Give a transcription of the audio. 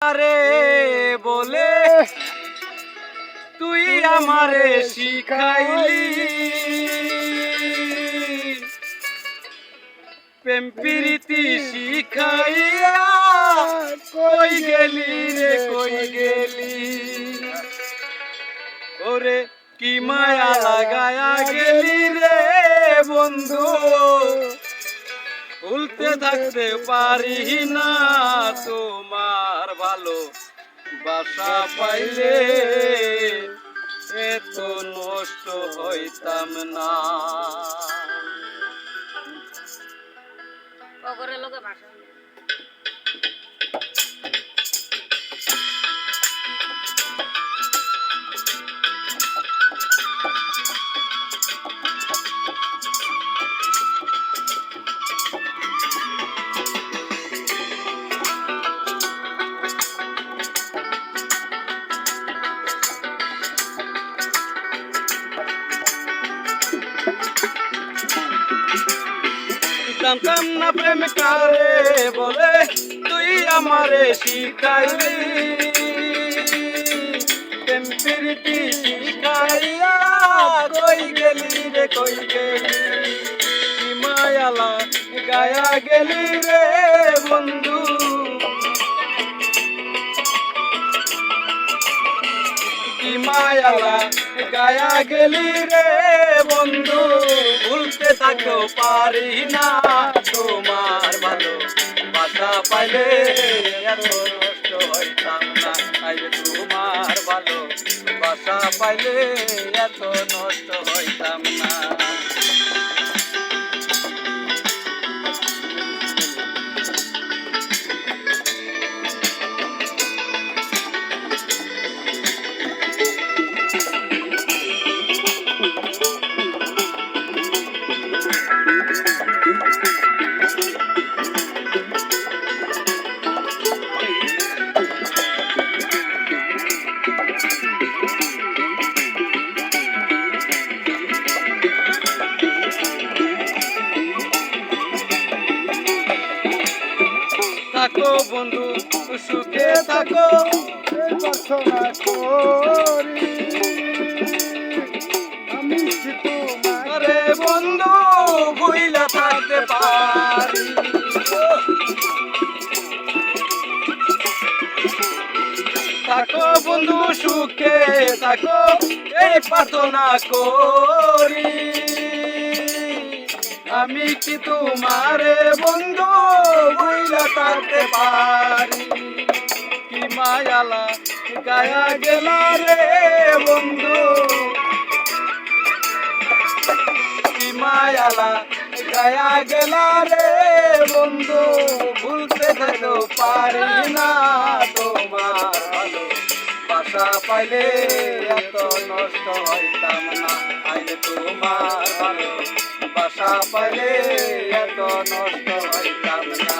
আরে বলে তুই আমারে শিখাইলি প্রেম প্রীতি শিখাইয়া কই গেলি রে কই গেলি ওরে কি মায়া লাগায়া গেলি রে বন্ধু ভুলতে থাকতে পারি না তোমার ভালো বাসা পাইলে এত নষ্ট হইতাম না। জানতাম না প্রেম কারে বলে তুই আমারে শিখাইলি প্রেম প্রীতি শিখাইয়া কই গেলি রে কই গেলি কি মায়ালা গায়া গেলি রে বন্ধু কি মায়ালা গায়া গেলি রে বন্ধু ভুলতে থাকতেও পারি না তোমার ভালো বাসা পাইলে এত নষ্ট হইতাম না আইলে তোমার ভালো বাসা পাইলে এত নষ্ট হইতাম না। থাকো বন্ধু সুখে থাকো প্রার্থনা করি আমি তোমারে বন্ধু ভুইলা থাকতে পারি থাকো বন্ধু সুখে থাকো এই প্রার্থনা করি আমি কি তোমারে বন্ধু ভুইলা থাকতে পারি কি মায়ালা গায়া গেলা রে বন্ধু কি মায়ালা গায়া গেলা রে বন্ধু ভুলতে থাকতেও পারি না তোমার ভালো বাসা পাইলে এত নষ্ট হইতাম না আইলে তোমার ভালো বাসা পাইলে এত নষ্ট হইতাম না।